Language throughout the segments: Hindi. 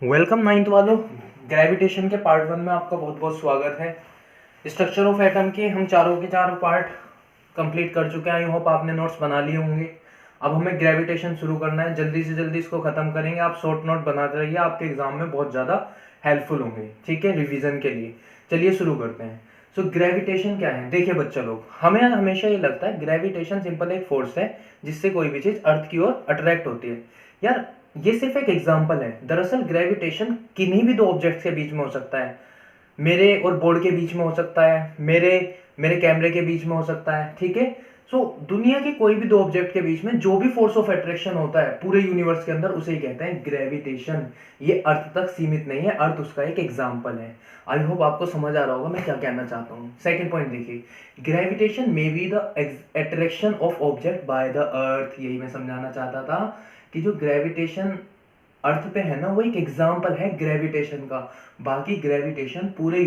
वेलकम नाइन्थ वालों। ग्रेविटेशन के पार्ट 1 में आपका बहुत बहुत स्वागत है। स्ट्रक्चर ऑफ एटम के हम चारों के चार पार्ट कंप्लीट कर चुके हैं। आई होप आपने नोट्स बना लिए होंगे। अब हमें ग्रेविटेशन शुरू करना है, जल्दी से जल्दी इसको खत्म करेंगे। आप शॉर्ट नोट बनाते रहिए, आपके एग्जाम में बहुत ज़्यादा हेल्पफुल होंगे, ठीक है, रिवीजन के लिए। चलिए शुरू करते हैं। सो ग्रेविटेशन क्या है? देखिए बच्चा लोग, हमें हमेशा ये लगता है ग्रेविटेशन सिंपल एक फोर्स है जिससे कोई भी चीज़ अर्थ की ओर अट्रैक्ट होती है। यार ये सिर्फ एक एग्जाम्पल है। दरअसल ग्रेविटेशन किन्हीं भी दो ऑब्जेक्ट्स के बीच में हो सकता है। मेरे और बोर्ड के बीच में हो सकता है, मेरे मेरे कैमरे के बीच में हो सकता है, ठीक है। सो दुनिया के कोई भी दो ऑब्जेक्ट के बीच में जो भी फोर्स ऑफ अट्रैक्शन होता है पूरे यूनिवर्स के अंदर, उसे ही कहते हैं ग्रेविटेशन। ये अर्थ तक सीमित नहीं है, अर्थ उसका एक एग्जाम्पल है। आई होप आपको समझ आ रहा होगा मैं क्या कहना चाहता हूँ। सेकेंड पॉइंट देखिए, gravitation may be the attraction of object by the earth. यही मैं समझाना चाहता था कि जो ग्रेविटेशन अर्थ पे है ना, वो एक एग्जाम्पल है ग्रेविटेशन का। बाकी ग्रेविटेशन पूरे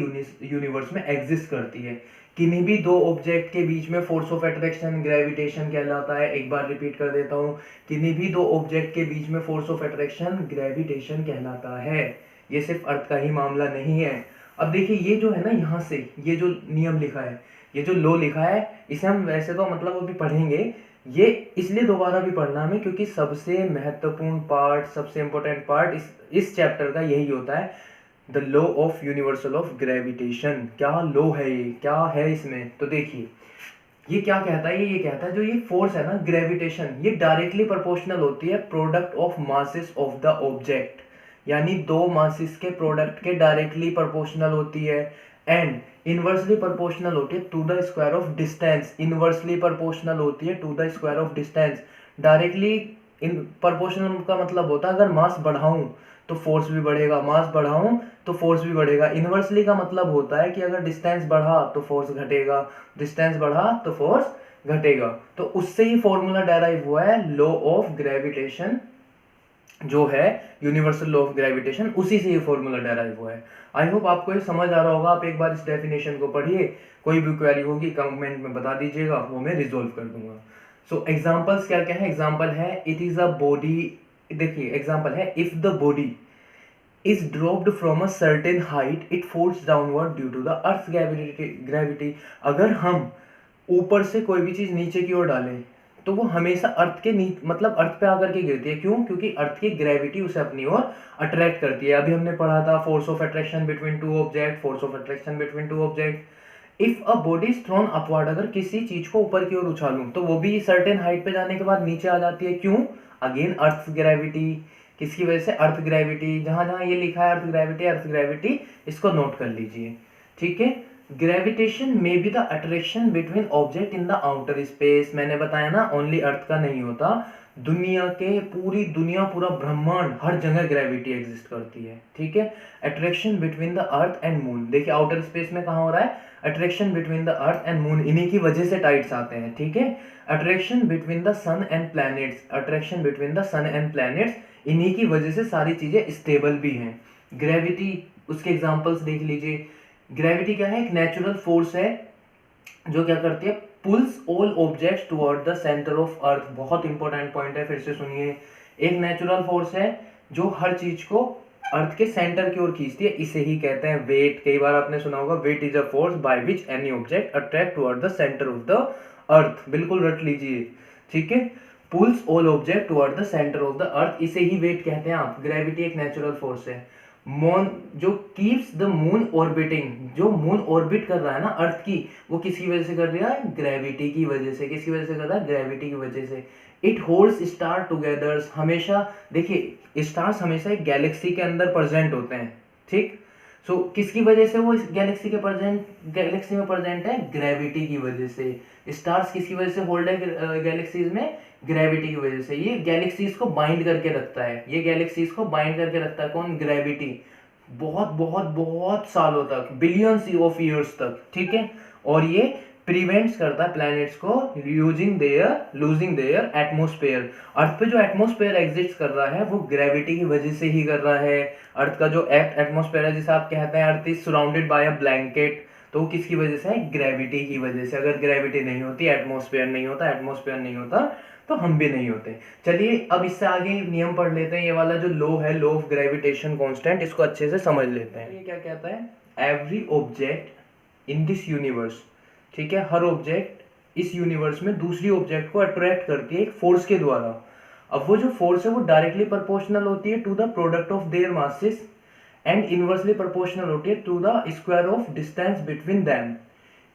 यूनिवर्स में एग्जिस्ट करती है। किन्हीं भी दो ऑब्जेक्ट के बीच में फोर्स ऑफ अट्रैक्शन ग्रेविटेशन कहलाता है। एक बार रिपीट कर देता हूँ, किन्हीं भी दो ऑब्जेक्ट के बीच में फोर्स ऑफ अट्रैक्शन ग्रेविटेशन कहलाता है। ये सिर्फ अर्थ का ही मामला नहीं है। अब देखिए, ये जो है ना, यहाँ से ये जो नियम लिखा है, ये जो लॉ लिखा है, इसे हम वैसे तो मतलब अभी पढ़ेंगे। ये इसलिए दोबारा भी पढ़ना हमें क्योंकि सबसे महत्वपूर्ण पार्ट, सबसे इंपॉर्टेंट पार्ट इस चैप्टर का यही होता है, the law of universal of gravitation. क्या लॉ है ये, क्या है इसमें? तो देखिए, ये क्या कहता है, ये कहता है जो ये फोर्स है ना ग्रेविटेशन, ये डायरेक्टली प्रोपोर्शनल होती है product of masses of the object. यानी दो मासेस के प्रोडक्ट के डायरेक्टली प्रोपोर्शनल होती है। एंड इनवर्सली प्रोपोर्शनल होती है to the square of distance. Inversely proportional होती है to the square of distance. Directly in proportional का मतलब होता है अगर मास बढ़ाऊं तो फोर्स भी बढ़ेगा, मास बढ़ाऊं तो फोर्स भी बढ़ेगा। इनवर्सली का मतलब होता है कि अगर डिस्टेंस बढ़ा तो फोर्स घटेगा, डिस्टेंस बढ़ा तो फोर्स घटेगा। तो उससे ही फॉर्मूला डेराइव हुआ है लॉ ऑफ ग्रेविटेशन, जो है यूनिवर्सल लॉ ऑफ ग्रेविटेशन, उसी से ये फॉर्मूला डेराइव हुआ है। आई होप आपको ये समझ आ रहा होगा। आप एक बार इस डेफिनेशन को पढ़िए, कोई भी क्वेरी होगी कमेंट में बता दीजिएगा, वो मैं रिजोल्व कर दूंगा। सो एग्जांपल्स क्या क्या है? एग्जांपल है इट इज अ बॉडी। देखिए एग्जांपल है, if the body is dropped from a certain height it falls downward due to the earth gravity. अगर हम ऊपर से कोई भी चीज नीचे की ओर डालें तो वो हमेशा अर्थ के मतलब अर्थ पे आकर के गिरती है। क्यों? क्योंकि अर्थ की ग्रेविटी उसे अपनी ओर अट्रैक्ट करती है। अभी हमने पढ़ा था force of attraction between two object, force of attraction between two object. If a body is throne upward, अगर किसी चीज को ऊपर की ओर उछालूं तो वो भी सर्टेन हाइट पे जाने के बाद नीचे आ जाती है। क्यों? Again earth gravity. किसकी वजह से? Earth gravity. जहां जहां ये लिखा है अर्थ ग्रेविटी, अर्थ ग्रेविटी, इसको नोट कर लीजिए, ठीक है। ग्रेविटेशन में be the attraction between object in the outer space. मैंने बताया ना, ओनली अर्थ का नहीं होता, दुनिया के, पूरी दुनिया, पूरा ब्रह्मांड, हर जगह ग्रेविटी एग्जिस्ट करती है, ठीक है। Attraction between the earth and moon. देखिए आउटर स्पेस में कहाँ हो रहा है? Attraction between the earth and moon, इन्हीं की वजह से टाइड्स आते हैं, ठीक है। Attraction between the sun and planets, attraction between the sun and planets, इन्हीं की वजह से सारी चीजें स्टेबल भी हैं। ग्रेविटी, उसके एग्जांपल्स देख लीजिए। ग्रेविटी क्या है? एक नेचुरल फोर्स है जो क्या करती है? Pulls all objects toward the centre of earth. बहुत इंपॉर्टेंट पॉइंट है, फिर से सुनिए। एक नेचुरल फोर्स है जो हर चीज को अर्थ के सेंटर की ओर खींचती है, इसे ही कहते हैं वेट। कई बार आपने सुना होगा, weight is a force by which any object attract toward the centre of the earth. बिल्कुल रट लीजिए, ठीक है। Pulls all object toward the centre of the earth, इसे ही वेट कहते हैं आप। ग्रेविटी एक नेचुरल फोर्स है। मून जो कीप्स द मून ऑर्बिटिंग, जो मून ऑर्बिट कर रहा है ना अर्थ की, वो किसकी वजह से कर रहा है? ग्रेविटी की वजह से। किसकी वजह से कर रहा है? ग्रेविटी की वजह से। It holds star together. हमेशा देखिए, स्टार्स हमेशा एक गैलेक्सी के अंदर प्रेजेंट होते हैं, ठीक। सो किसकी वजह से वो इस गैलेक्सी में प्रेजेंट है? ग्रेविटी की वजह से। स्टार्स किसकी वजह से होल्ड है गैलेक्सीज में? ग्रेविटी की वजह से। ये गैलेक्सीज को बाइंड करके रखता है, ये गैलेक्सीज को बाइंड करके रखता है कौन? ग्रेविटी। बहुत बहुत बहुत सालों तक, बिलियंस ऑफ ईयर्स तक, ठीक है। और ये प्रिवेंट्स करता है प्लैनेट्स को लूजिंग देयर एटमोस्फेयर। अर्थ पे जो एटमोस्फेयर एग्जिस्ट कर रहा है वो ग्रेविटी की वजह से ही कर रहा है। अर्थ का जो एटमोस्फेयर है, जिसे आप कहते हैं earth is surrounded by a blanket, तो वो किसकी वजह से है? ग्रेविटी की वजह से। अगर ग्रेविटी नहीं होती, एटमॉस्फेयर नहीं होता, एटमॉस्फेयर नहीं होता तो हम भी नहीं होते। चलिए अब इससे आगे नियम पढ़ लेते हैं। ये वाला जो लॉ है, लॉ ऑफ ग्रेविटेशन कांस्टेंट, इसको अच्छे से समझ लेते हैं। ये क्या कहता है? Every object in this universe, ठीक है, हर ऑब्जेक्ट इस यूनिवर्स में दूसरी ऑब्जेक्ट को अट्रैक्ट करती है एक फोर्स के द्वारा। अब वो जो फोर्स है वो डायरेक्टली प्रोपोर्शनल होती है to the product of their masses and inversely proportional होती है to the square of distance between them.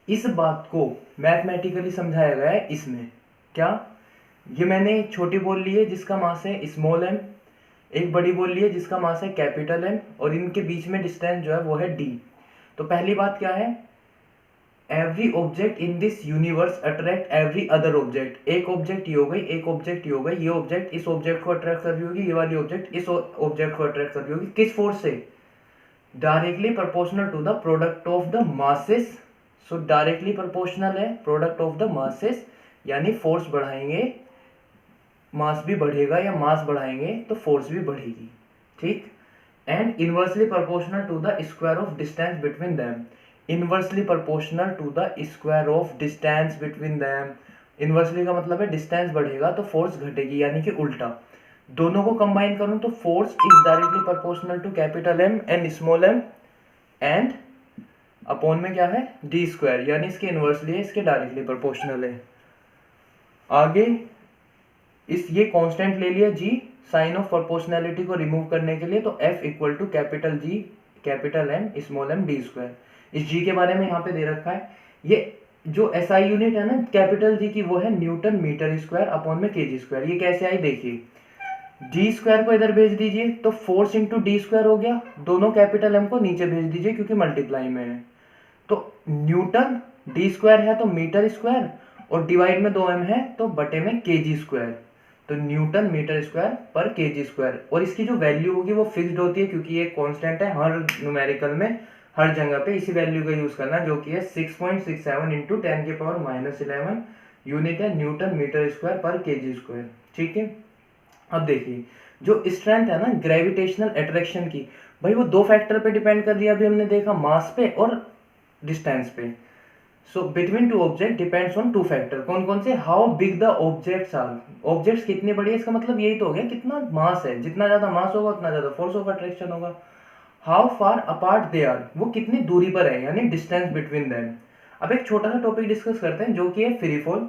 इस बात को मैथमेटिकली समझाया गया है इसमें। क्या? ये मैंने एक छोटी बॉल ली है जिसका मास है स्मॉल m, एक बड़ी बॉल ली है जिसका मास है कैपिटल M, और इनके बीच में डिस्टेंस जो है वो है d। तो पहली बात क्या है? Every object in this universe attract every other object. एक ऑब्जेक्ट ये हो गई, एक ऑब्जेक्ट ये हो गई, ये ऑब्जेक्ट इस ऑब्जेक्ट को अट्रैक्ट कर रही होगी, ये वाली ऑब्जेक्ट इस ऑब्जेक्ट को अट्रैक्ट कर रही होगी। किस फोर्स से? Directly proportional to the product of the masses. So directly proportional है प्रोडक्ट ऑफ द मासेस, यानी फोर्स बढ़ाएंगे मास भी बढ़ेगा, या मास बढ़ाएंगे तो फोर्स भी बढ़ेगी, ठीक। And inversely proportional to the square of distance between them. Inversely proportional to the square of distance between them. Inversely का मतलब है डिस्टेंस बढ़ेगा तो फोर्स घटेगी, यानी कि उल्टा। दोनों को कंबाइन करूं तो force is directly proportional to capital M and small m, and upon में क्या है? d स्क्वायर, यानी इसके इनवर्सली है, इसके डायरेक्टली प्रोपोर्शनल है। आगे ये कांस्टेंट ले लिया g, साइन ऑफ प्रोपोर्शनैलिटी को रिमूव करने के लिए, तो F equal to capital G capital M small m d square. इस g के बारे में यहाँ पे दे रखा है। ये जो SI यूनिट है ना कैपिटल G की, वो है न्यूटन मीटर स्क्वायर अपॉन में kg स्क्वायर। ये कैसे आई देखिए, d स्क्वायर को इधर भेज दीजिए तो फोर्स इंटू डी स्क्वायर हो गया, दोनों कैपिटल M को नीचे भेज दीजिए क्योंकि मल्टीप्लाई में है। तो न्यूटन d स्क्वायर है तो मीटर स्क्वायर, और डिवाइड में 2m है तो बटे में kg स्क्वायर। तो न्यूटन मीटर स्क्वायर पर केजी स्क्वायर। और इसकी जो वैल्यू होगी वो फिक्स्ड होती है क्योंकि ये कांस्टेंट है, हर न्यूमेरिकल में हर जगह पे इसी वैल्यू का यूज करना, जो कि है 6.67 इंटू 10⁻11 यूनिट है न्यूटन मीटर स्क्वायर पर केजी स्क्वायर, ठीक है। अब देखिए जो स्ट्रेंथ है ना ग्रेविटेशनल अट्रैक्शन की, भाई वो दो फैक्टर पे डिपेंड कर रही है। अभी हमने देखा मास पे और डिस्टेंस पे। So between two object depends on two factor. कौन कौन से? How big the objects are, objects कितनी बड़ी है, इसका मतलब यही तो हो गया कितना मास है, जितना ज्यादा मास होगा उतना ज्यादा फोर्स ऑफ अट्रैक्शन होगा। How far apart they are, वो कितनी दूरी पर है, यानी डिस्टेंस बिटवीन देम। अब एक छोटा सा टॉपिक डिस्कस करते हैं जो कि है फ्री फॉल।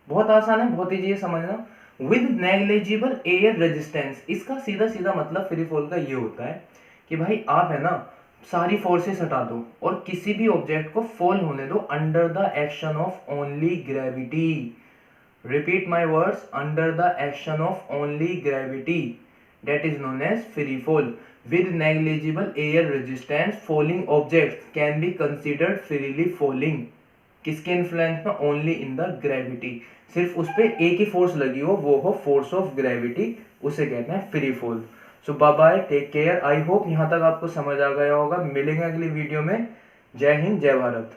बहुत आसान है, बहुत ईजी है समझना। विद नेग्लिजिबल एयर रेजिस्टेंस, इसका सीधा सीधा मतलब फ्री फॉल का ये होता है कि भाई आप है ना सारी फोर्सेस हटा दो और किसी भी ऑब्जेक्ट को फॉल होने दो under the action of only gravity. Repeat my words, under the action of only gravity, that is known as free fall. With negligible air resistance falling object can be considered freely falling. किसके इन्फ्लुएंस में? Only in the gravity. सिर्फ उस पर एक ही फोर्स लगी हो, वो हो फोर्स ऑफ ग्रेविटी, उसे कहते हैं free fall. So bye bye, take care. I hope यहाँ तक आपको समझ आ गया होगा। मिलेंगे अगली वीडियो में। जय हिंद, जय भारत।